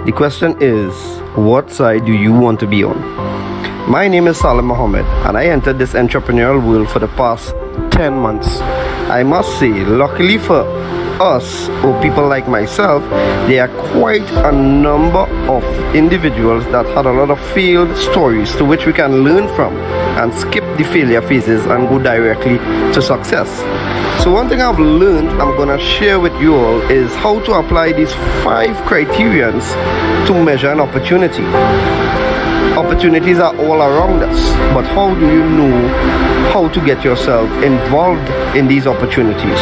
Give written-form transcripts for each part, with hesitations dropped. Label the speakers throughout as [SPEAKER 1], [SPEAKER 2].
[SPEAKER 1] The question is, what side do you want to be on? My name is Salim Mohammed, and I entered this entrepreneurial world for the past 10 months. I must say, luckily for us, or people like myself, there are quite a number of individuals that had a lot of failed stories to which we can learn from and skip the failure phases and go directly to success. So one thing I've learned I'm gonna share with you all is how to apply these 5 criterions to measure an opportunity. Opportunities are all around us, but how do you know how to get yourself involved in these opportunities,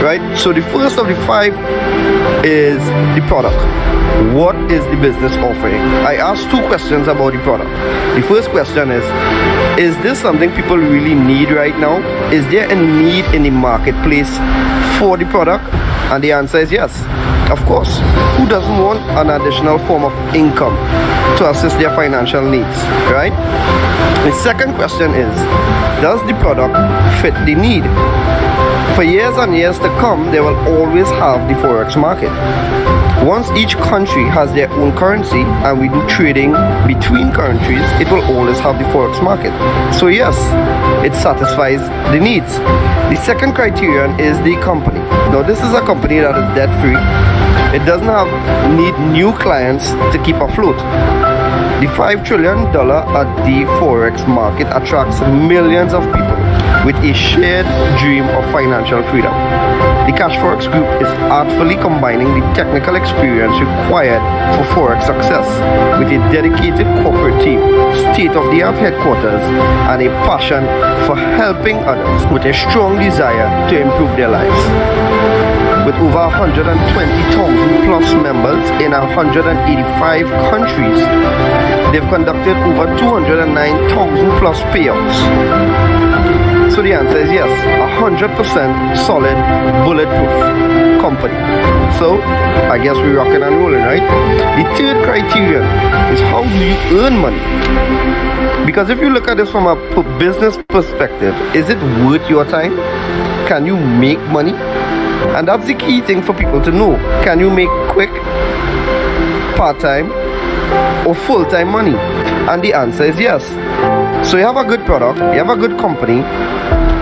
[SPEAKER 1] right? So the first of the 5 is the product. What is the business offering? I asked 2 questions about the product. The first question is this something people really need right now? Is there a need in the marketplace for the product? And the answer is yes, of course. Who doesn't want an additional form of income to assist their financial needs, right? The second question is, does the product fit the need? For years and years to come, they will always have the Forex market. Once each country has their own currency and we do trading between countries, it will always have the Forex market. So yes, it satisfies the needs. The second criterion is the company. Now this is a company that is debt free. It doesn't need new clients to keep afloat. The $5 trillion a day Forex market attracts millions of people with a shared dream of financial freedom. The Cashfx Group is artfully combining the technical experience required for Forex success with a dedicated corporate team, state-of-the-art headquarters, and a passion for helping others with a strong desire to improve their lives. With over 120,000 plus members in 185 countries, they've conducted over 209,000 plus payouts. So the answer is yes, 100% solid, bulletproof company. So I guess we're rocking and rolling, right? The third criterion is how do you earn money? Because if you look at this from a business perspective, is it worth your time? Can you make money? And that's the key thing for people to know. Can you make quick, part-time, or full-time money? And the answer is yes. So you have a good product, you have a good company,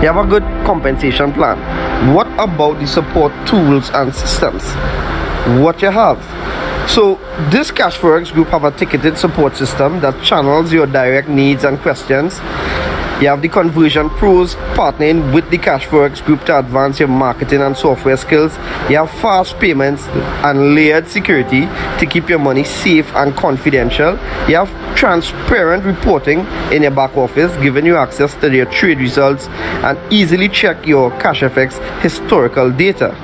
[SPEAKER 1] you have a good compensation plan. What about the support tools and systems? What you have? So this Cashfx Group have a ticketed support system that channels your direct needs and questions. You have the conversion pros partnering with the Cashfx Group to advance your marketing and software skills. You have fast payments and layered security to keep your money safe and confidential. You have transparent reporting in your back office, giving you access to your trade results and easily check your Cashfx historical data.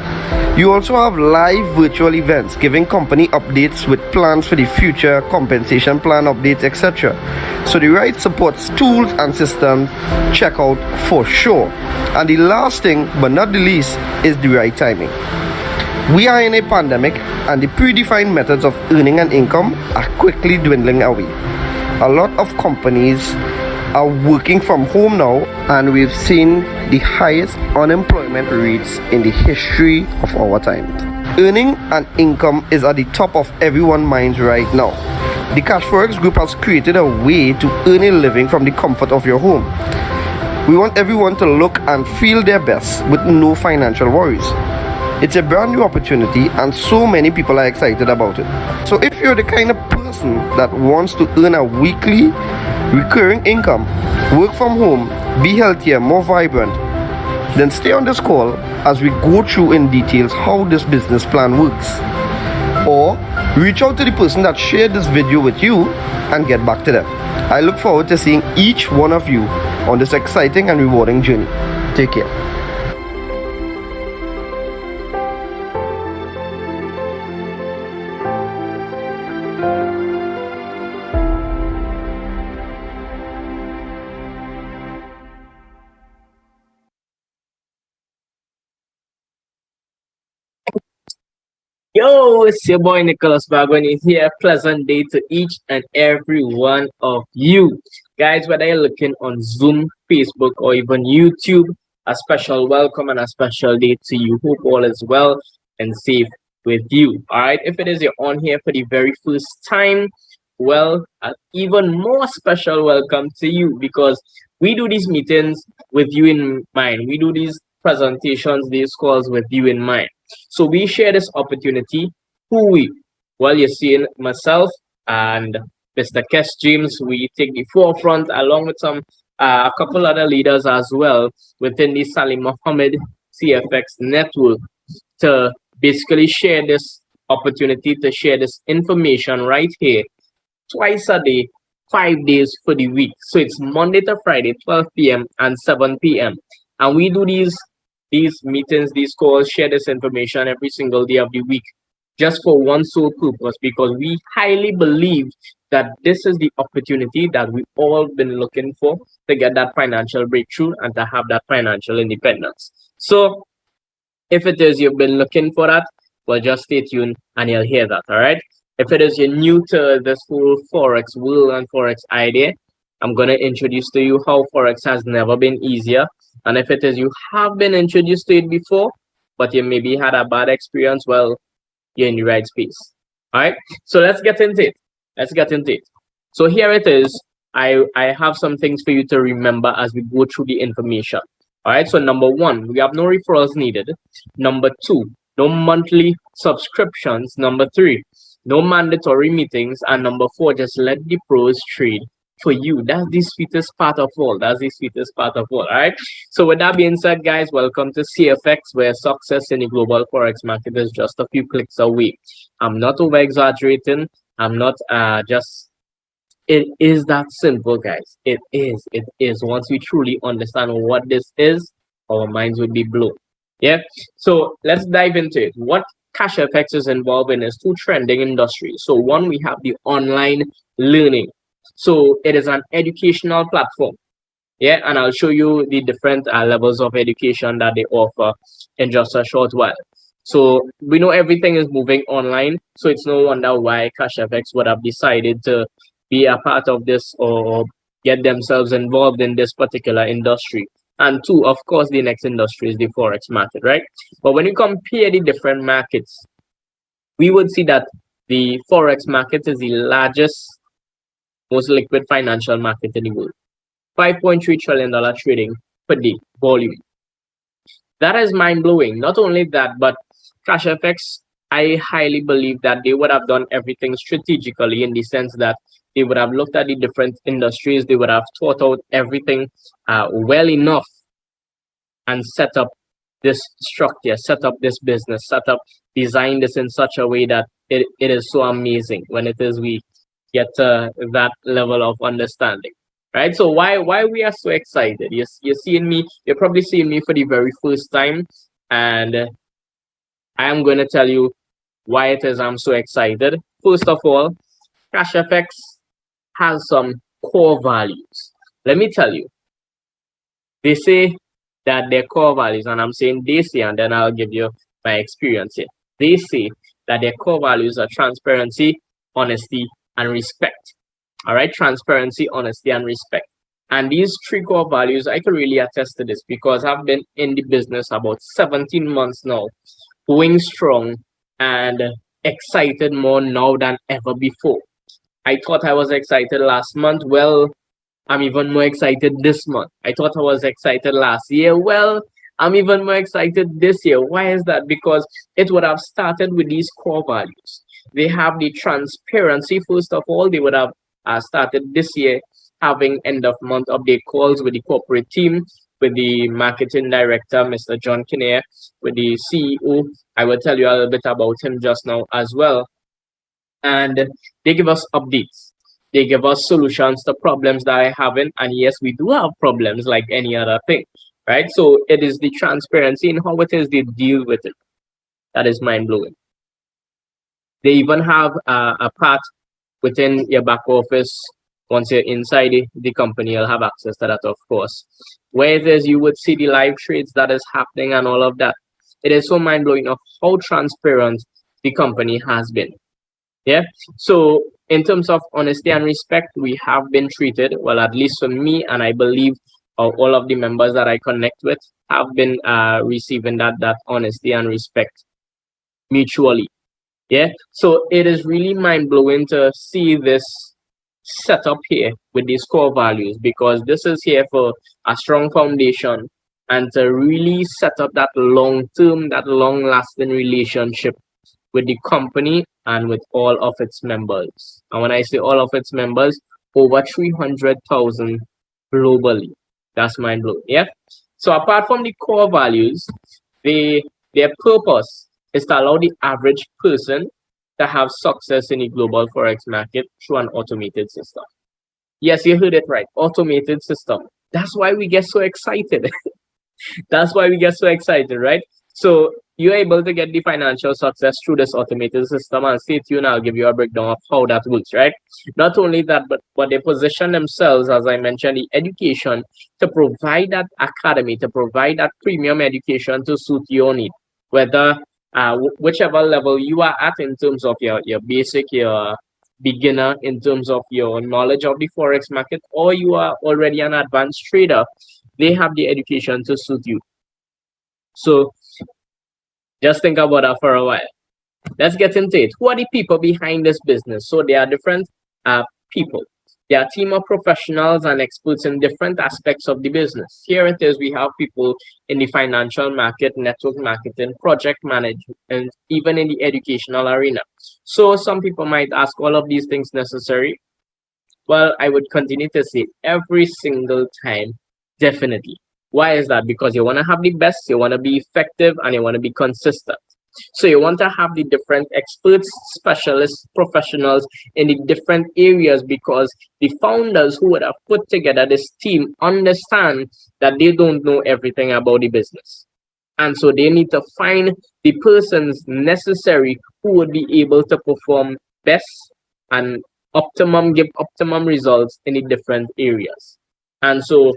[SPEAKER 1] You also have live virtual events giving company updates with plans for the future, compensation plan updates, etc. So the right support tools and systems, check out for sure. And the last thing but not the least is the right timing. We are in a pandemic and the predefined methods of earning an income are quickly dwindling away. A lot of companies are working from home now, and we've seen the highest unemployment rates in the history of our time. Earning an income is at the top of everyone's minds right now. The Cashfx Group has created a way to earn a living from the comfort of your home. We want everyone to look and feel their best with no financial worries. It's a brand new opportunity and so many people are excited about it. So if you're the kind of person that wants to earn a weekly recurring income, work from home, be healthier, more vibrant, then stay on this call as we go through in details how this business plan works. Or reach out to the person that shared this video with you and get back to them. I look forward to seeing each one of you on this exciting and rewarding journey. Take care.
[SPEAKER 2] Yo, it's your boy Nicholas Bagwani here. Pleasant day to each and every one of you. Guys, whether you're looking on Zoom, Facebook, or even YouTube, a special welcome and a special day to you. Hope all is well and safe with you. All right. If it is you're on here for the very first time, well, even more special welcome to you, because we do these meetings with you in mind. We do these presentations, these calls with you in mind. So we share this opportunity. Who we? Well, you're seeing myself and Mr. Kes James. We take the forefront along with some a couple other leaders as well within the Salim Mohammed CFX network to basically share this opportunity, to share this information right here twice a day, 5 days for the week. So it's Monday to Friday, 12 p.m. and 7 p.m. And we do these meetings, these calls, share this information every single day of the week, just for one sole purpose, because we highly believe that this is the opportunity that we all been looking for to get that financial breakthrough and to have that financial independence. So if it is you've been looking for that, well, just stay tuned and you'll hear that. All right. If it is you're new to this whole Forex world and Forex idea, I'm going to introduce to you how Forex has never been easier. And if it is you have been introduced to it before, but you maybe had a bad experience, well, you're in the right space. All right. So let's get into it. Let's get into it. So here it is. I have some things for you to remember as we go through the information. All right. So number one, we have no referrals needed. Number two, no monthly subscriptions. Number three, no mandatory meetings. And number four, just let the pros trade for you. That's the sweetest part of all. That's the sweetest part of all. All right. So with that being said, guys, welcome to CFX, where success in the global Forex market is just a few clicks away. I'm not over exaggerating. I'm not just. It is that simple, guys. It is. It is. Once we truly understand what this is, our minds would be blown. Yeah. So let's dive into it. What Cashfx is involved in is two trending industries. So one, we have the online learning. So it is an educational platform. Yeah, and I'll show you the different levels of education that they offer in just a short while. So we know everything is moving online, so it's no wonder why Cashfx would have decided to be a part of this or get themselves involved in this particular industry. And two, of course, the next industry is the Forex market, right? But when you compare the different markets, we would see that the Forex market is the largest, most liquid financial market in the world. $5.3 trillion trading per day volume. That is mind-blowing. Not only that, but Cashfx, I highly believe that they would have done everything strategically, in the sense that they would have looked at the different industries, they would have thought out everything well enough and set up this structure, set up this business, set up, design this in such a way that it is so amazing when it is we get that level of understanding. Right, so why we are so excited? You're seeing me. You're probably seeing me for the very first time, and I am going to tell you why it is I'm so excited. First of all, Cashfx has some core values. Let me tell you. They say that their core values, and I'm saying they say, and then I'll give you my experience here. They say that their core values are transparency, honesty, and respect. All right, transparency, honesty, and respect. And these three core values, I can really attest to this, because I've been in the business about 17 months now, going strong and excited more now than ever before. I thought I was excited last month. Well, I'm even more excited this month. I thought I was excited last year. Well, I'm even more excited this year. Why is that? Because it would have started with these core values. They have the transparency, first of all. They would have started this year having end of month update calls with the corporate team, with the marketing director, Mr. John Kinnear, with the CEO. I will tell you a little bit about him just now as well. And they give us updates. They give us solutions to problems that I haven't. And yes, we do have problems like any other thing, right? So it is the transparency in how it is they deal with it that is mind blowing. They even have a part within your back office. Once you're inside the company, you'll have access to that, of course. Where it is you would see the live trades that is happening and all of that. It is so mind blowing of how transparent the company has been. Yeah. So in terms of honesty and respect, we have been treated well, at least for me, and I believe all of the members that I connect with have been receiving that honesty and respect mutually. Yeah, so it is really mind blowing to see this setup here with these core values, because this is here for a strong foundation and to really set up that long term, that long lasting relationship with the company and with all of its members. And when I say all of its members, over 300,000 globally. That's mind blowing. Yeah. So apart from the core values, they their purpose is to allow the average person to have success in the global forex market through an automated system. Yes, you heard it right. Automated system. That's why we get so excited. That's why we get so excited, right? So you're able to get the financial success through this automated system, and stay tuned. I'll give you a breakdown of how that works, right? Not only that, but they position themselves, as I mentioned, the education to provide that academy, to provide that premium education to suit your need, whether whichever level you are at in terms of your basic, your beginner in terms of your knowledge of the forex market, or you are already an advanced trader. They have the education to suit you. So just think about that for a while. Let's get into it. Who are the people behind this business? So there are different people. There are a team of professionals and experts in different aspects of the business. Here it is, we have people in the financial market, network marketing, project management, and even in the educational arena. So some people might ask, all of these things necessary? Well, I would continue to say every single time, definitely. Why is that? Because you want to have the best, you want to be effective, and you want to be consistent. So you want to have the different experts, specialists, professionals in the different areas, because the founders who would have put together this team understand that they don't know everything about the business. And so they need to find the persons necessary who would be able to perform best and give optimum results in the different areas. And so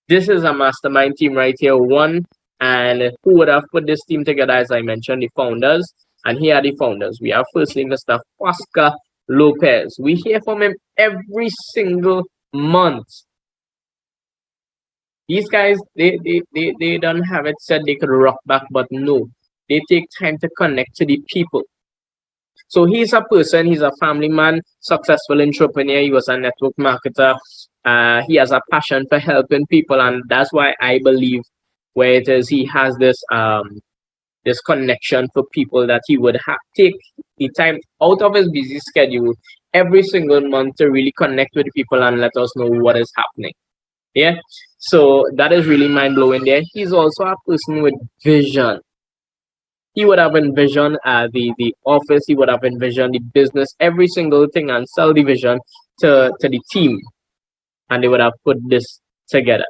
[SPEAKER 2] this is a mastermind team right here. One, and who would have put this team together, as I mentioned, the founders. And here are the founders. We have firstly Mr. Oscar Lopez. We hear from him every single month. These guys, they don't have it said they could rock back, but no, they take time to connect to the people. So he's a person, he's a family man, successful entrepreneur. He was a network marketer. He has a passion for helping people, and that's why I believe where it is he has this connection for people, that he would take the time out of his busy schedule every single month to really connect with people and let us know what is happening. Yeah, so that is really mind blowing. There, he's also a person with vision. He would have envisioned the office, he would have envisioned the business, every single thing, and sell the vision to the team, and they would have put this together.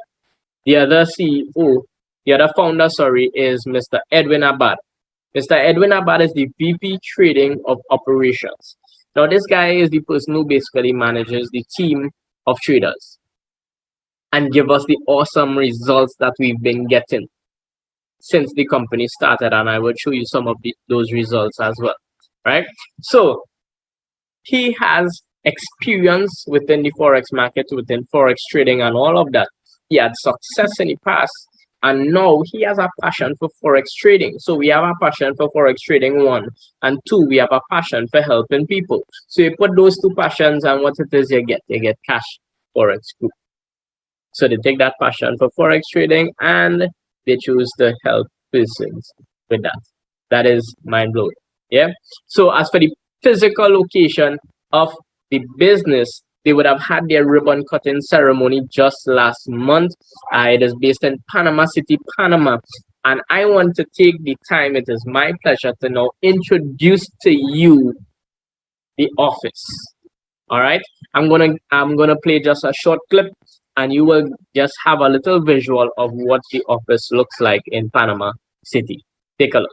[SPEAKER 2] The other CEO, the other founder, is Mr. Edwin Abad. Mr. Edwin Abad is the VP Trading of Operations. Now, this guy is the person who basically manages the team of traders and give us the awesome results that we've been getting since the company started, and I will show you some of those results as well, right? So he has experience within the forex market, within forex trading and all of that. He had success in the past, and now he has a passion for forex trading. So we have a passion for forex trading, one, and two, we have a passion for helping people. So you put those two passions, and what it is you get Cash Forex Group. So they take that passion for forex trading and they choose to help persons with that. That is mind blowing. Yeah. So as for the physical location of the business, they would have had their ribbon cutting ceremony just last month. It is based in Panama City, Panama. And I want to take the time, it is my pleasure to now introduce to you the office. All right. I'm gonna play just a short clip, and you will just have a little visual of what the office looks like in Panama City. Take a look.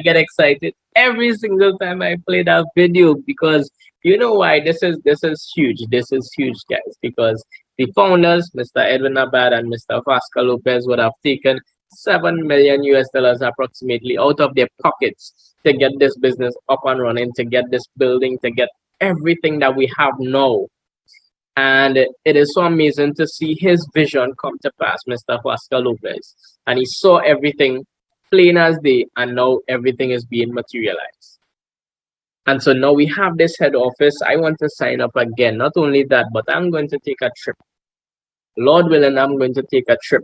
[SPEAKER 2] get excited every single time I play that video, because you know why? This is huge. This is huge, guys, because the founders, Mr. Edwin Abad and Mr. Vasco Lopez, would have taken 7 million US dollars approximately out of their pockets to get this business up and running, to get this building, to get everything that we have now. And it is so amazing to see his vision come to pass, Mr. Vasco Lopez. And he saw everything plain as day, and now everything is being materialized. And so now we have this head office. I want to sign up again. Not only that, but I'm going to take a trip. Lord willing, I'm going to take a trip.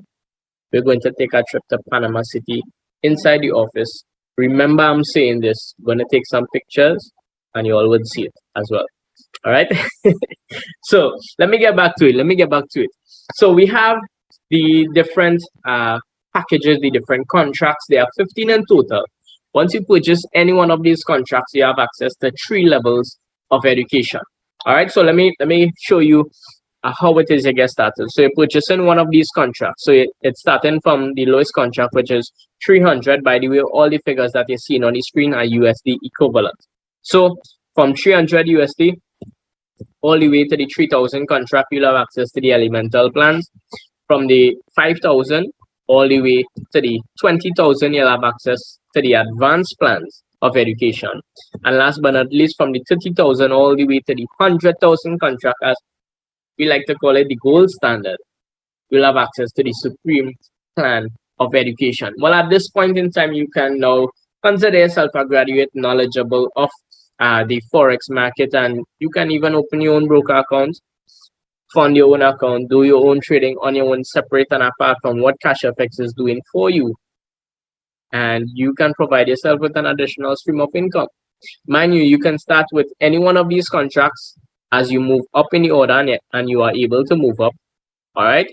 [SPEAKER 2] We're going to take a trip to Panama City inside the office. Remember, I'm saying this. I'm going to take some pictures and you all would see it as well. All right. So let me get back to it. So we have the different packages, the different contracts. There are 15 in total. Once you purchase any one of these contracts, you have access to 3 levels of education. All right. So let me show you how it is you get started. So you're purchasing one of these contracts. So it's starting from the lowest contract, which is 300. By the way, all the figures that you're seeing on the screen are USD equivalent. So from 300 USD all the way to the 3,000 contract, you'll have access to the elemental plans. From the 5,000 all the way to the 20,000, you'll have access to the advanced plans of education. And last but not least, from the 30,000 all the way to the 100,000 contract, as we like to call it, the gold standard, you'll have access to the supreme plan of education. Well, at this point in time, you can now consider yourself a graduate knowledgeable of the forex market, and you can even open your own broker account, fund your own account, do your own trading on your own, separate and apart from what Cashfx is doing for you, and you can provide yourself with an additional stream of income. Mind you can start with any one of these contracts. As you move up in the order and you are able to move up, all right,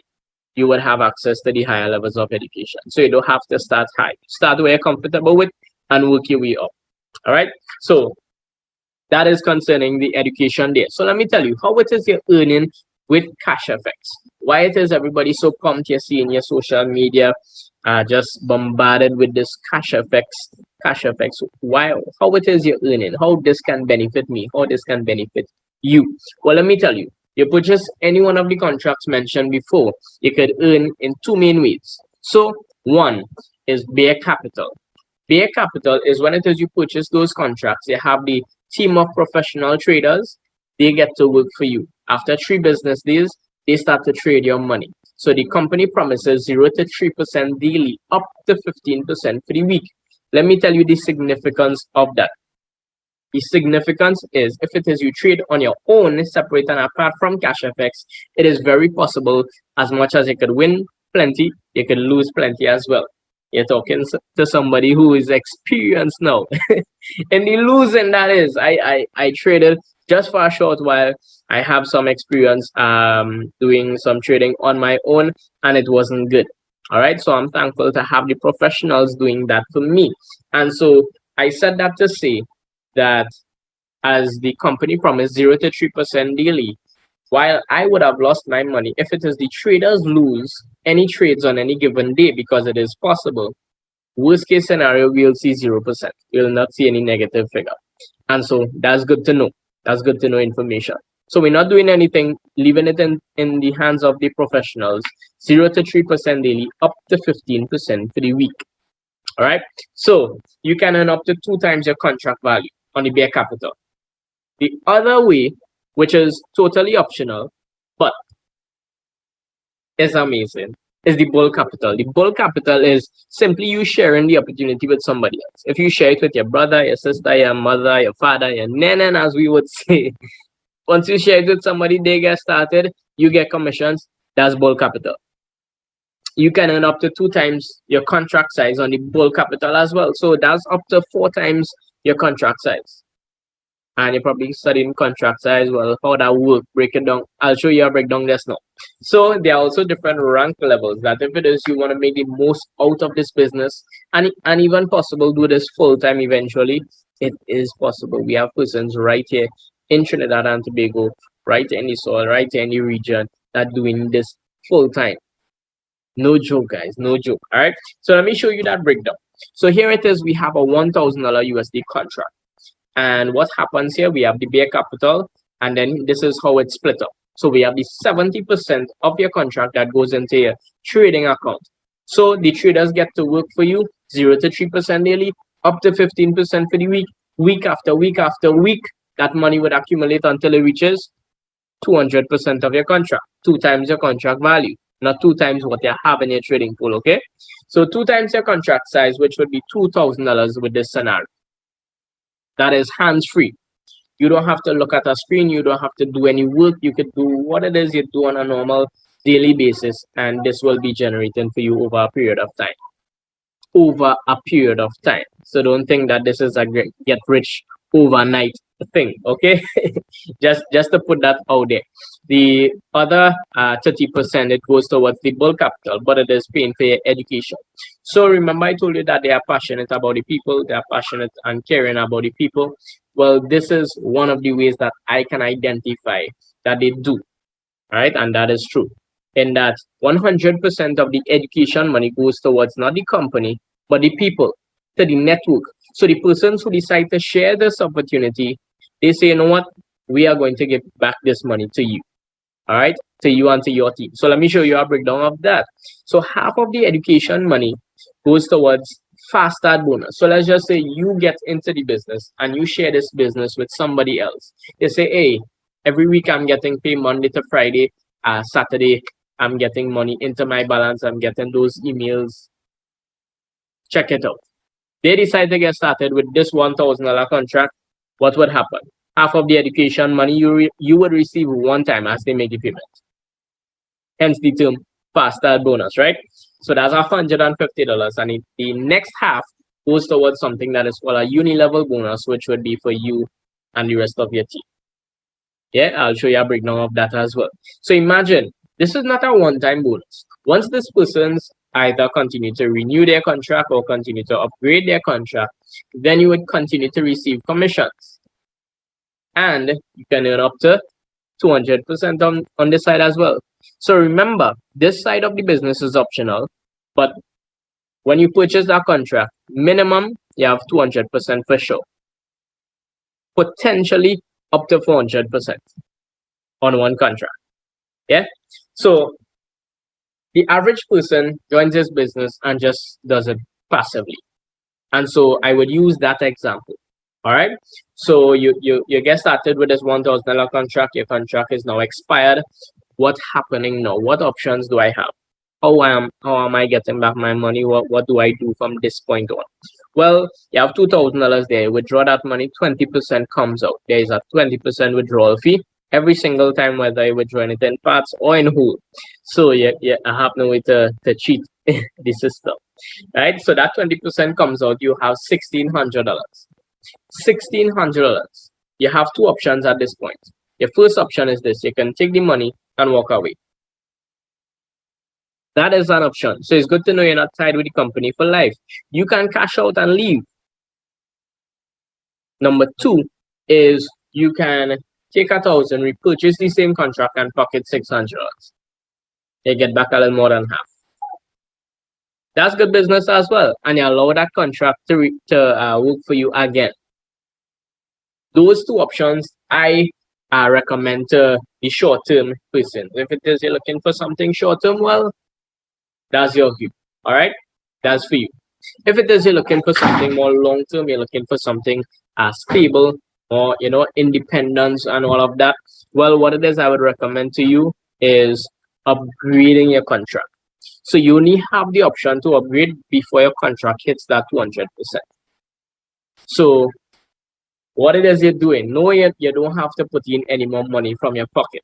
[SPEAKER 2] you will have access to the higher levels of education. So you don't have to start high. Start where you're comfortable with and work your way up. All right. So that is concerning the education there. So let me tell you how it is you're earning with Cashfx. Why it is everybody so pumped you're seeing your social media just bombarded with this Cashfx. Why? How it is you're earning? How this can benefit me? How this can benefit you? Well, let me tell you. You purchase any one of the contracts mentioned before, you could earn in 2 main ways. So one is bare capital. Bare capital is when it is you purchase those contracts, you have the team of professional traders, they get to work for you. After 3 business days, they start to trade your money. So the company promises 0 to 3% daily, up to 15% for the week. Let me tell you the significance of that. The significance is, if it is you trade on your own, separate and apart from Cashfx, it is very possible, as much as you could win plenty, you could lose plenty as well. You're talking to somebody who is experienced now. And the losing, that is, I traded just for a short while. I have some experience doing some trading on my own, and it wasn't good. All right, so I'm thankful to have the professionals doing that for me. And so I said that to say that, as the company promised 0 to 3% daily, while I would have lost my money if it is the traders lose any trades on any given day, because it is possible, worst case scenario, we'll see 0%. We'll not see any negative figure. And so that's good to know. That's good to know information. So we're not doing anything, leaving it in the hands of the professionals. 0 to 3% daily, up to 15% for the week. All right. So you can earn up to 2 times your contract value on the bare capital. The other way, which is totally optional, but is amazing, is the bull capital. The bull capital is simply you sharing the opportunity with somebody else. If you share it with your brother, your sister, your mother, your father, your nenen, as we would say, once you share it with somebody, they get started, you get commissions. That's bull capital. You can earn up to 2 times your contract size on the bull capital as well. So that's up to 4 times your contract size. And you're probably studying contract size. Well, how that work, break it down. I'll show you a breakdown just now. So there are also different rank levels, that if it is you want to make the most out of this business and even possible do this full time eventually, it is possible. We have persons right here in Trinidad and Tobago, right in the soil, right in the region, that doing this full time. No joke, guys, no joke. All right. So let me show you that breakdown. So here it is, we have a $1,000 USD contract. And what happens here, we have the bare capital, and then this is how it's split up. So we have the 70% of your contract that goes into your trading account. So the traders get to work for you 0 to 3% daily, up to 15% for the week. Week after week after week, that money would accumulate until it reaches 200% of your contract, 2 times your contract value, not 2 times what you have in your trading pool. Okay, so 2 times your contract size, which would be $2,000 with this scenario. That is hands-free. You don't have to look at a screen. You don't have to do any work. You could do what it is you do on a normal daily basis, and this will be generating for you over a period of time. So don't think that this is a get rich overnight thing. Okay, just to put that out there. The other 30%, it goes towards the bulk capital, but it is paying for your education. So remember, I told you that they are passionate about the people. They are passionate and caring about the people. Well, this is one of the ways that I can identify that they do. All right, and that is true. In that 100% of the education money goes towards not the company, but the people, to the network. So the persons who decide to share this opportunity, they say, you know what, we are going to give back this money to you. All right, to you and to your team. So let me show you a breakdown of that. So half of the education money goes towards fast start bonus. So let's just say you get into the business and you share this business with somebody else. They say, hey, every week I'm getting paid Monday to Friday, Saturday I'm getting money into my balance. I'm getting those emails. Check it out. They decide to get started with this $1,000 contract. What would happen? Half of the education money you would receive one time as they make the payment. Hence the term fast start bonus, right? So that's $150, and the next half goes towards something that is called a uni-level bonus, which would be for you and the rest of your team. Yeah, I'll show you a breakdown of that as well. So imagine, this is not a one-time bonus. Once this person's either continue to renew their contract or continue to upgrade their contract, then you would continue to receive commissions. And you can earn up to 200% on this side as well. So remember, this side of the business is optional, but when you purchase that contract, minimum you have 200% for sure. Potentially up to 400% on one contract. Yeah. So the average person joins this business and just does it passively. And so I would use that example. All right. So you get started with this $1,000 contract. Your contract is now expired. What's happening now? What options do I have? How am I getting back my money? What do I do from this point on? Well, you have $2,000 there. Withdraw that money. 20% comes out. There is a 20% withdrawal fee every single time, whether you withdraw it in parts or in whole. So I have no way to cheat the system. Right? So that 20% comes out. You have $1,600. $1,600. You have two options at this point. Your first option is this: you can take the money and walk away. That is an option. So it's good to know you're not tied with the company for life. You can cash out and leave. Number two is you can take $1,000, repurchase the same contract, and pocket $600. You get back a little more than half. That's good business as well, and you allow that contract to work for you again. Those two options I recommend to the short-term person. If it is you're looking for something short-term, well, that's your view. All right, that's for you. If it is you're looking for something more long-term, you're looking for something stable, or independence and all of that, well, what it is I would recommend to you is upgrading your contract. So you only have the option to upgrade before your contract hits that 200%. So what it is you're doing, no, you don't have to put in any more money from your pocket.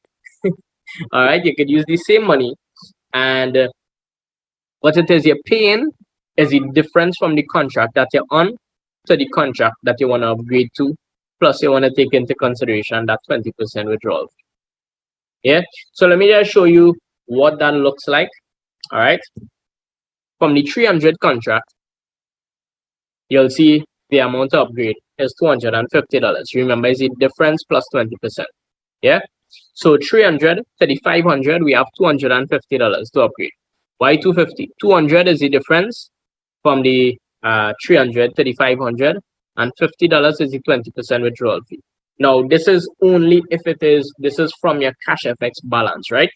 [SPEAKER 2] All right, you could use the same money, and what it is you're paying is the difference from the contract that you're on to the contract that you want to upgrade to, plus you want to take into consideration that 20% withdrawal. Yeah, so let me just show you what that looks like. All right, from the 300 contract, you'll see the amount to upgrade is $250. Remember, it's the difference plus 20%. Yeah, so 300 to the 500, we have $250 to upgrade. Why 250? 200 is the difference from the $300, $3,500, and $50 is the 20% withdrawal fee. Now, this is only if this is from your Cashfx balance, right?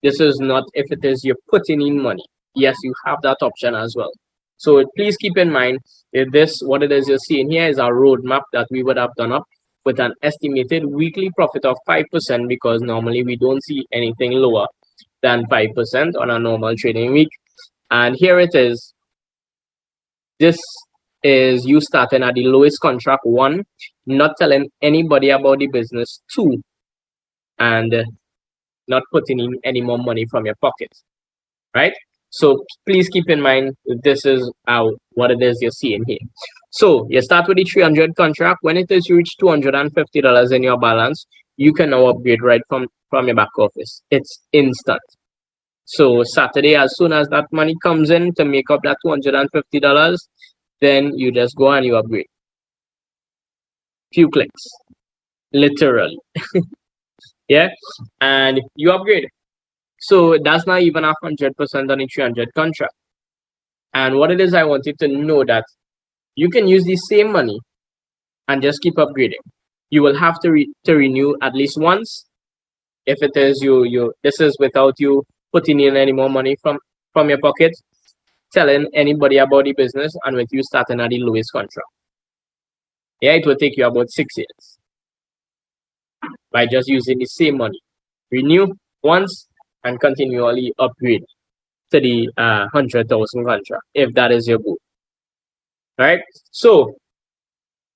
[SPEAKER 2] This is not if it is you're putting in money. Yes, you have that option as well. So please keep in mind that what it is you're seeing here is our roadmap that we would have done up with an estimated weekly profit of 5%, because normally we don't see anything lower than 5% on a normal trading week. And here it is. This is you starting at the lowest contract, 1, not telling anybody about the business, 2, and not putting in any more money from your pocket, right? So please keep in mind this is what it is you're seeing here. So you start with the 300 contract. When it is you reach $250 in your balance, you can now upgrade right from your back office. It's instant. So Saturday, as soon as that money comes in to make up that $250, then you just go and you upgrade. Few clicks, literally. Yeah, and you upgrade. So that's not even 100% on the 300 contract. And what it is, I want you to know that you can use the same money and just keep upgrading. You will have to renew at least once. If it is this is without you putting in any more money from your pocket, telling anybody about the business, and with you starting at the lowest contract. Yeah, it will take you about 6 years by just using the same money. Renew once and continually upgrade to the 100,000 contract if that is your goal. All right, so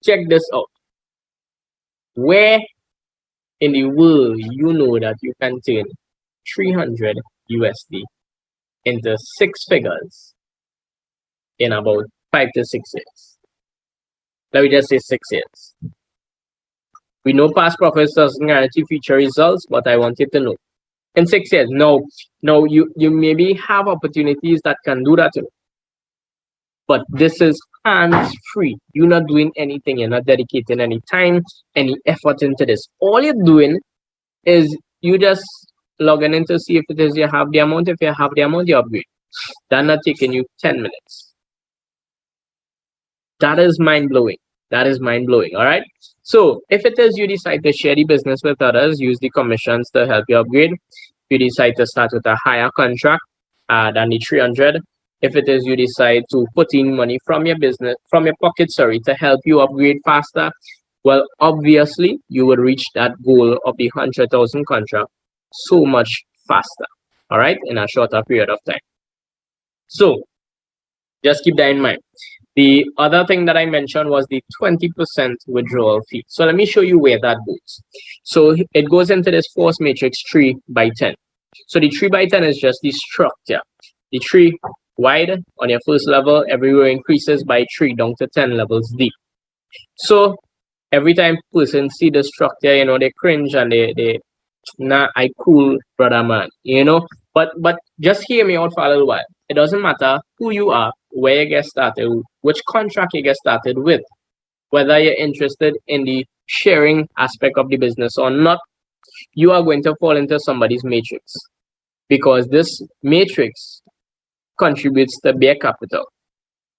[SPEAKER 2] check this out. Where in the world you know that you can turn 300 USD into 6 figures in about 5 to 6 years? Let me just say 6 years. We know past profits doesn't guarantee future results, but I want you to know in 6 years. No, you maybe have opportunities that can do that, but this is hands-free. You're not doing anything. You're not dedicating any time, any effort into this. All you're doing is you just logging in to see if it is you have the amount. If you have the amount, you upgrade. That's not taking you 10 minutes. That is mind-blowing. That is mind-blowing. All right. So if it is you decide to share the business with others, use the commissions to help you upgrade. You decide to start with a higher contract than the 300. If it is you decide to put in money from your business, from your pocket, to help you upgrade faster, well, obviously you will reach that goal of the 100,000 contract so much faster. All right, in a shorter period of time. So just keep that in mind. The other thing that I mentioned was the 20% withdrawal fee. So let me show you where that goes. So it goes into this force matrix 3x10. So the 3x10 is just the structure. The 3 wide on your first level, everywhere increases by 3 down to 10 levels deep. So every time person see the structure, they cringe and they nah, I cool, brother man, But just hear me out for a little while. It doesn't matter who you are, where you get started, which contract you get started with, whether you're interested in the sharing aspect of the business or not, you are going to fall into somebody's matrix, because this matrix contributes to their capital,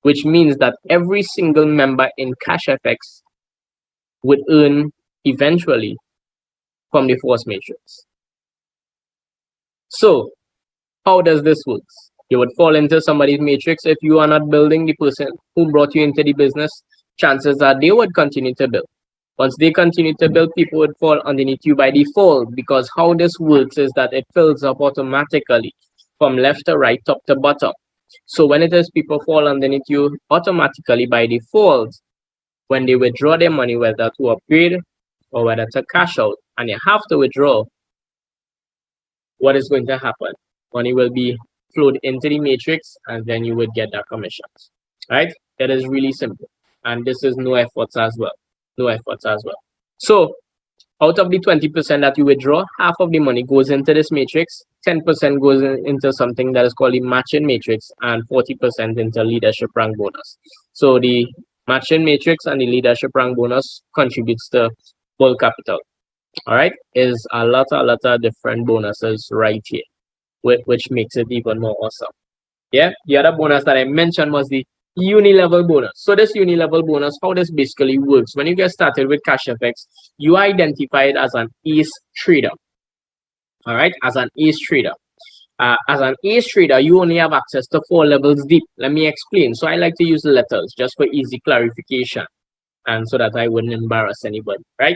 [SPEAKER 2] which means that every single member in Cashfx would earn eventually from the force matrix. So how does this work? You would fall into somebody's matrix. If you are not building, the person who brought you into the business, chances are they would continue to build. Once they continue to build, people would fall underneath you by default, because how this works is that it fills up automatically from left to right, top to bottom. So when it is people fall underneath you automatically by default, when they withdraw their money, whether to upgrade or whether to cash out, and you have to withdraw, what is going to happen? Money will be flowed into the matrix, and then you would get that commissions. Right? That is really simple, and this is no efforts as well. No efforts as well. So out of the 20% that you withdraw, half of the money goes into this matrix, 10% goes into something that is called the matching matrix, and 40% into leadership rank bonus. So the matching matrix and the leadership rank bonus contributes to full capital. All right, is a lot of different bonuses right here, which makes it even more awesome. Yeah, the other bonus that I mentioned was the uni-level bonus. So this uni-level bonus, how this basically works, when you get started with Cashfx, you are identified as an ace trader. All right, as an ace trader. As an ace trader, you only have access to 4 levels deep. Let me explain. So I like to use the letters just for easy clarification and so that I wouldn't embarrass anybody, right?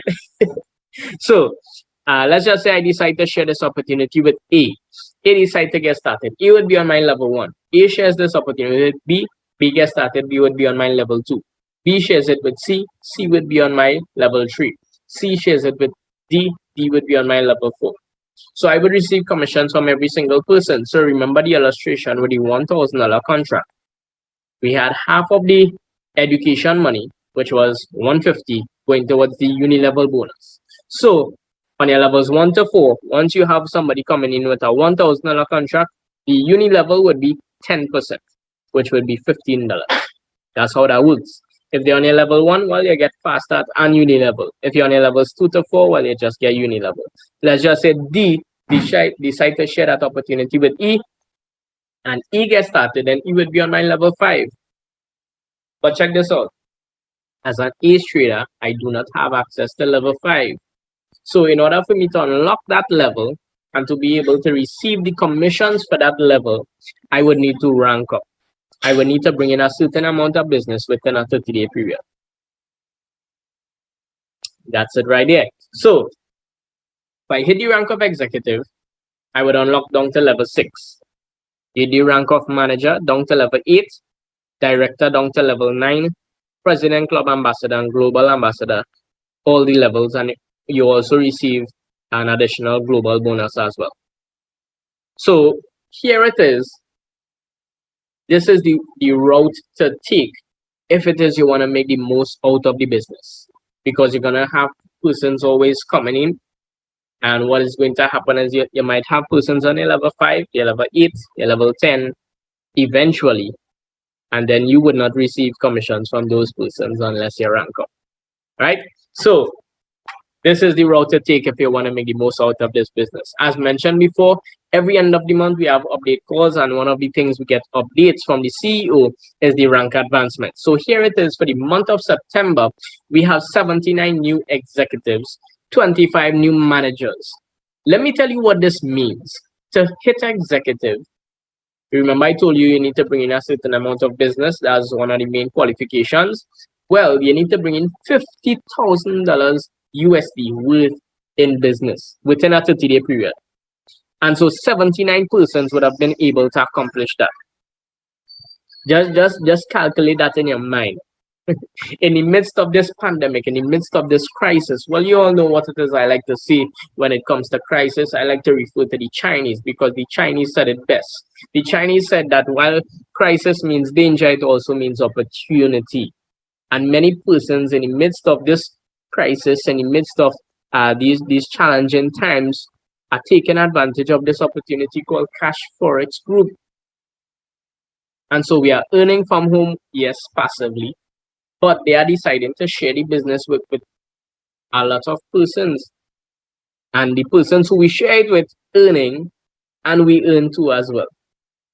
[SPEAKER 2] So let's just say I decide to share this opportunity with A. A decide to get started. A would be on my level 1. A shares this opportunity with B. B gets started. B would be on my level 2. B shares it with C. C would be on my level 3. C shares it with D. D would be on my level 4. So I would receive commissions from every single person. So remember the illustration with the $1,000 contract. We had half of the education money, which was $150, going towards the uni-level bonus. So on your levels 1 to 4, once you have somebody coming in with a $1,000 contract, the uni level would be 10%, which would be $15. That's how that works. If they're on your level 1, well, you get fast start and uni level. If you're on your levels 2 to 4, well, you just get uni level. Let's just say D decide to share that opportunity with E, and E gets started, then E would be on my level 5. But check this out. As an ace trader, I do not have access to level 5. So in order for me to unlock that level and to be able to receive the commissions for that level, I would need to rank up. I would need to bring in a certain amount of business within a 30-day period. That's it right there. So if I hit the rank of executive, I would unlock down to level 6. Hit the rank of manager down to level 8, director down to level 9, president, club ambassador, and global ambassador, all the levels, and you also receive an additional global bonus as well. So here it is. This is the route to take if it is you want to make the most out of the business, because you're going to have persons always coming in, and what is going to happen is you might have persons on your level 5, your level 8, your level 10 eventually, and then you would not receive commissions from those persons unless you rank up, right? So this is the route to take if you want to make the most out of this business. As mentioned before, every end of the month we have update calls, and one of the things we get updates from the CEO is the rank advancement. So here it is for the month of September. We have 79 new executives, 25 new managers. Let me tell you what this means. To hit executive, remember I told you need to bring in a certain amount of business. That's one of the main qualifications. Well, you need to bring in $50,000 USD worth in business within a 30-day period. And so 79 persons would have been able to accomplish that. Just calculate that in your mind. In the midst of this pandemic, in the midst of this crisis, well, you all know what it is I like to say when it comes to crisis. I like to refer to the Chinese, because the Chinese said it best. The Chinese said that while crisis means danger, it also means opportunity. And many persons in the midst of this crisis, in the midst of these challenging times, are taking advantage of this opportunity called Cashfx Group. And so we are earning from home, yes, passively, but they are deciding to share the business with a lot of persons. And the persons who we share it with earning, and we earn too as well.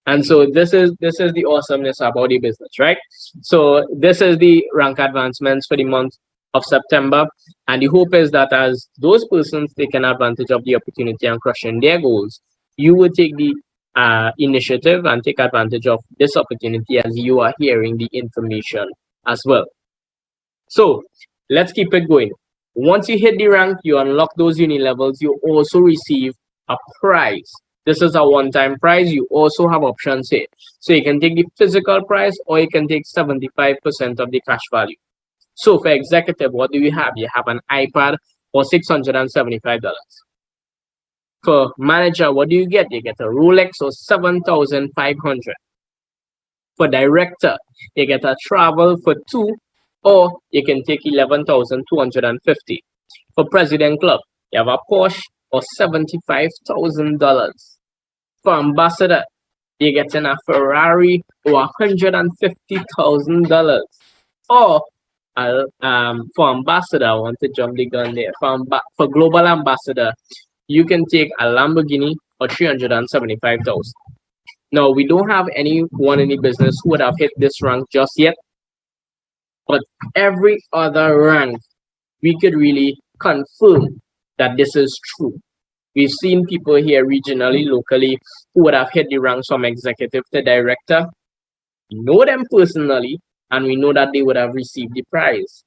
[SPEAKER 2] And so this is the awesomeness about the business, right? So this is the rank advancements for the month of September, and the hope is that as those persons taking advantage of the opportunity and crushing their goals, you will take the initiative and take advantage of this opportunity as you are hearing the information as well. So let's keep it going. Once you hit the rank, you unlock those uni levels, you also receive a prize. This is a one-time prize. You also have options here. So you can take the physical prize, or you can take 75% of the cash value. So for executive, what do you have? You have an iPad for $675. For manager, what do you get? You get a Rolex or $7,500. For director, you get a travel for $2,000, or you can take $11,250. For president club, you have a Porsche or $75,000. For ambassador, you're getting a Ferrari or $150,000. Or for ambassador, I want to jump the gun there. For global ambassador, you can take a Lamborghini or $375,000. Now, we don't have anyone in the business who would have hit this rank just yet, but every other rank, we could really confirm that this is true. We've seen people here regionally, locally, who would have hit the ranks from executive to director. We know them personally, and we know that they would have received the prize.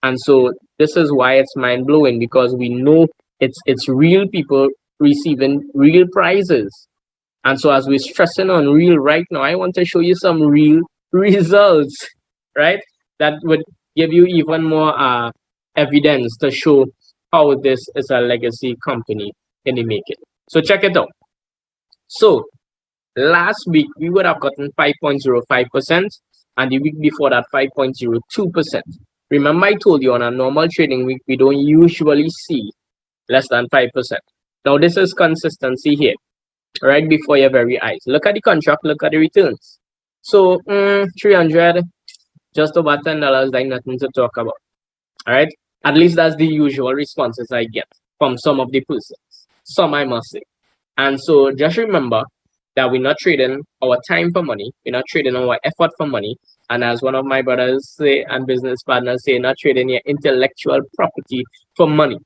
[SPEAKER 2] And so this is why it's mind blowing, because we know it's real people receiving real prizes. And so as we're stressing on real right now, I want to show you some real results, right? That would give you even more evidence to show how this is a legacy company in the making. So check it out. So last week we would have gotten 5.05%, and the week before that 5.02%. Remember, I told you on a normal trading week we don't usually see less than 5%. Now this is consistency here, right before your very eyes. Look at the contract, look at the returns. So 300, just over $10, like nothing to talk about. All right, at least that's the usual responses I get from some of the persons. Some, I must say. And so just remember that we're not trading our time for money. We're not trading our effort for money. And as one of my brothers say and business partners say, not trading your intellectual property for money.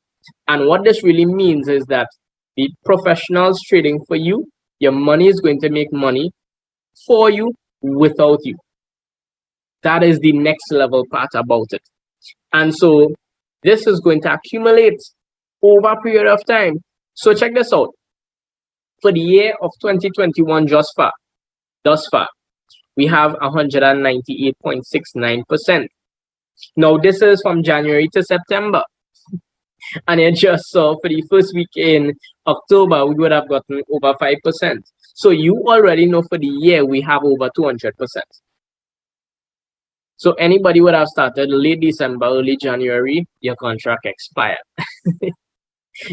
[SPEAKER 2] And what this really means is that the professionals trading for you, your money is going to make money for you without you. That is the next level part about it. And so this is going to accumulate over a period of time. So check this out. For the year of 2021 thus far, we have 198.69%. Now this is from January to September. And you just saw for the first week in October, we would have gotten over 5%. So you already know for the year, we have over 200%. So anybody would have started late December, early January, your contract expired.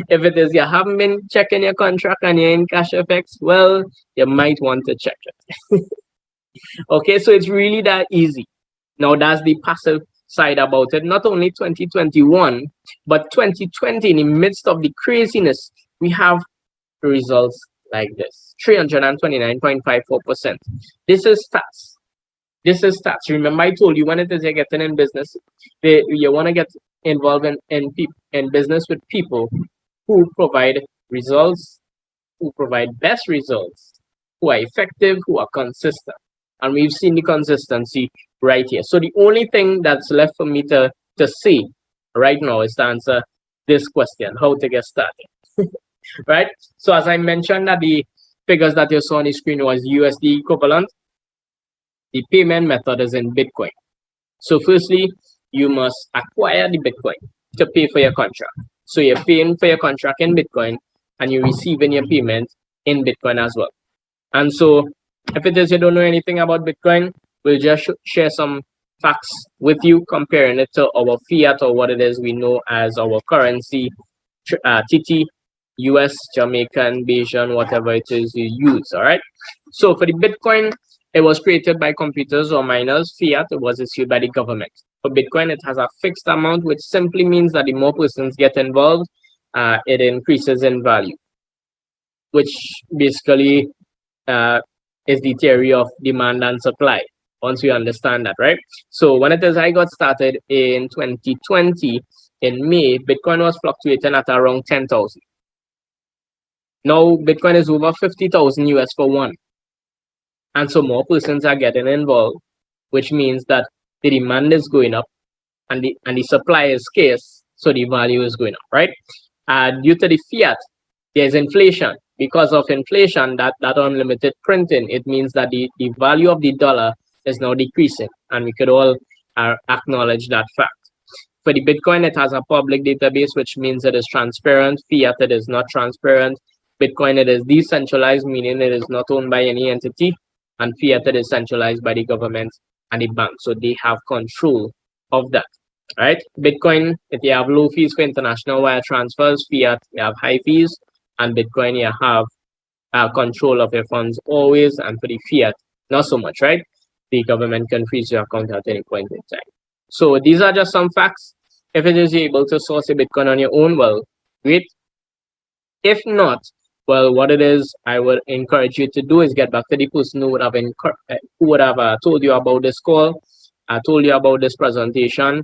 [SPEAKER 2] If it is you haven't been checking your contract and you're in Cashfx, well, you might want to check it. Okay, so it's really that easy. Now that's the passive side about it. Not only 2021, but 2020, in the midst of the craziness, we have results like this: 329.54%. This is stats. This is stats. Remember, I told you when it is you're getting in business, you want to get involved in business with people who provide results, who provide best results, who are effective, who are consistent. And we've seen the consistency right here. So the only thing that's left for me to say right now is to answer this question: how to get started. Right? So as I mentioned, that the figures that you saw on the screen was USD equivalent. The payment method is in Bitcoin. So firstly, you must acquire the Bitcoin to pay for your contract. So you're paying for your contract in Bitcoin and you're receiving your payment in Bitcoin as well. And so if it is you don't know anything about Bitcoin, we'll just share some facts with you, comparing it to our fiat, or what it is we know as our currency, TT, US, Jamaican, Bayesian, whatever it is you use. All right. So for the Bitcoin, it was created by computers or miners. Fiat, it was issued by the government. For Bitcoin, it has a fixed amount, which simply means that the more persons get involved, it increases in value, which basically is the theory of demand and supply, once we understand that, right? So when it is I got started in 2020, in May, Bitcoin was fluctuating at around 10,000. Now Bitcoin is over 50,000 US for one. And so more persons are getting involved, which means that the demand is going up and the supply is scarce, so the value is going up, right? Due to the fiat, there's inflation. Because of inflation, that unlimited printing, it means that the value of the dollar is now decreasing, and we could all acknowledge that fact. For the Bitcoin, it has a public database, which means it is transparent. Fiat, it is not transparent. Bitcoin, it is decentralized, meaning it is not owned by any entity, and fiat, it is centralized by the government and the bank, so they have control of that. Right? Bitcoin, if you have low fees for international wire transfers, fiat, you have high fees, and Bitcoin, you have control of your funds always, and for the fiat, not so much, right? The government can freeze your account at any point in time. So these are just some facts. If it is able to source a Bitcoin on your own, well, great. If not, Well, what it is, I would encourage you to do is get back to the person who would have told you about this call, told you about this presentation.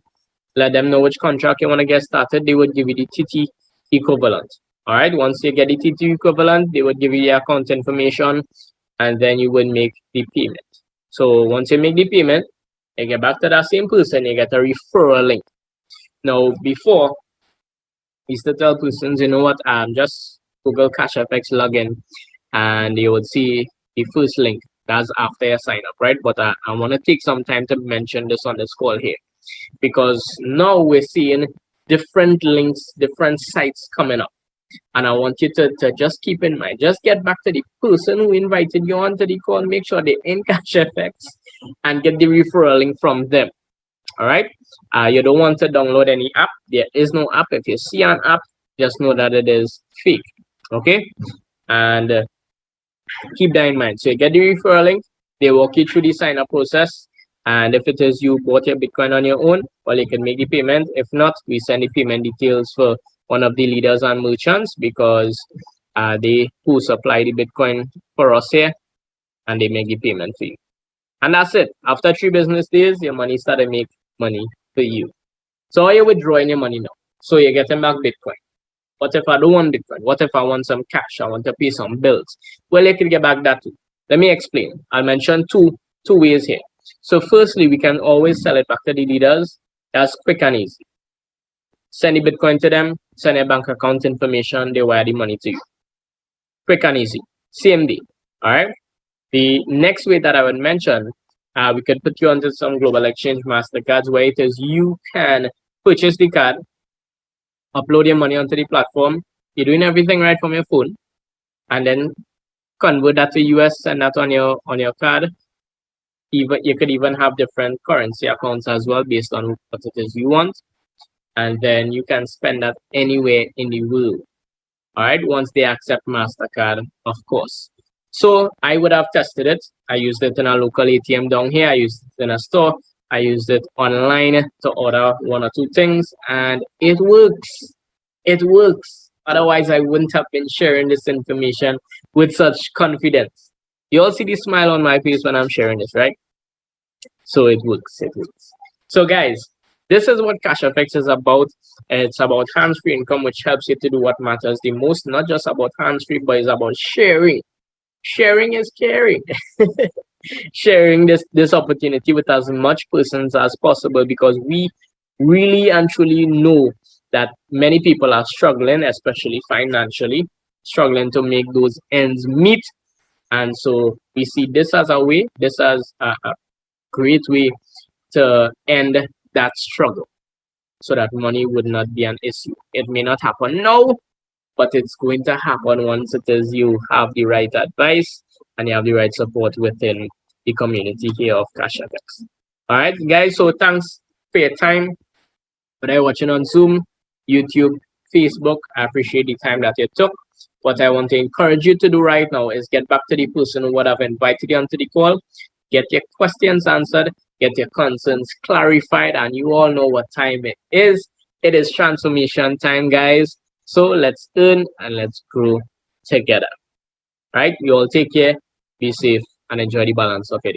[SPEAKER 2] Let them know which contract you want to get started. They would give you the TT equivalent. All right. Once you get the TT equivalent, they would give you the account information, and then you would make the payment. So once you make the payment, you get back to that same person. You get a referral link. Now, before, is to tell persons, you know what, just Google Cashfx login, and you would see the first link. That's after you sign up, right? But I want to take some time to mention this on this call here, because now we're seeing different links, different sites coming up. And I want you to just keep in mind, just get back to the person who invited you onto the call, make sure they're in Cashfx, and get the referral link from them. All right. You don't want to download any app. There is no app. If you see an app, just know that it is fake. Okay. And keep that in mind. So you get the referral link. They walk you through the sign up process. And if it is you bought your Bitcoin on your own, well, you can make the payment. If not, we send the payment details for one of the leaders and merchants, because they who supply the Bitcoin for us here, and they make the payment for you. And that's it. After 3 business days, your money started to make money for you. So are you withdrawing your money now? So you're getting back Bitcoin. What if I don't want Bitcoin? What if I want some cash? I want to pay some bills. Well, you can get back that too. Let me explain. I'll mention two ways here. So firstly, we can always sell it back to the leaders. That's quick and easy. Send the Bitcoin to them, send your bank account information, they wire the money to you. Quick and easy. Same day. All right. The next way that I would mention, we could put you onto some global exchange MasterCards, where it is you can purchase the card, upload your money onto the platform. You're doing everything right from your phone, and then convert that to US, send that on your card. Even you could even have different currency accounts as well based on what it is you want, and then you can spend that anywhere in the world. All right, once they accept MasterCard, of course. So I would have tested it. I used it in a local ATM down here. I used it in a store. I used it online to order 1 or 2 things, and it works. It works. Otherwise, I wouldn't have been sharing this information with such confidence. You all see the smile on my face when I'm sharing this, right? So it works. It works. So guys, this is what Cashfx is about. It's about hands-free income, which helps you to do what matters the most. Not just about hands-free, but it's about sharing. Sharing is caring. Sharing this opportunity with as much persons as possible, because we really and truly know that many people are struggling, especially financially, struggling to make those ends meet. And so we see this as a way, this as a great way to end that struggle, so that money would not be an issue. It may not happen now, but it's going to happen once it is you have the right advice and you have the right support within the community here of Cashfx. All right, guys. So thanks for your time. Whether you're watching on Zoom, YouTube, Facebook, I appreciate the time that you took. What I want to encourage you to do right now is get back to the person who would have invited you onto the call, get your questions answered, get your concerns clarified, and you all know what time it is. It is transformation time, guys. So let's earn and let's grow together. Right? You all take care, be safe, and enjoy the balance of it.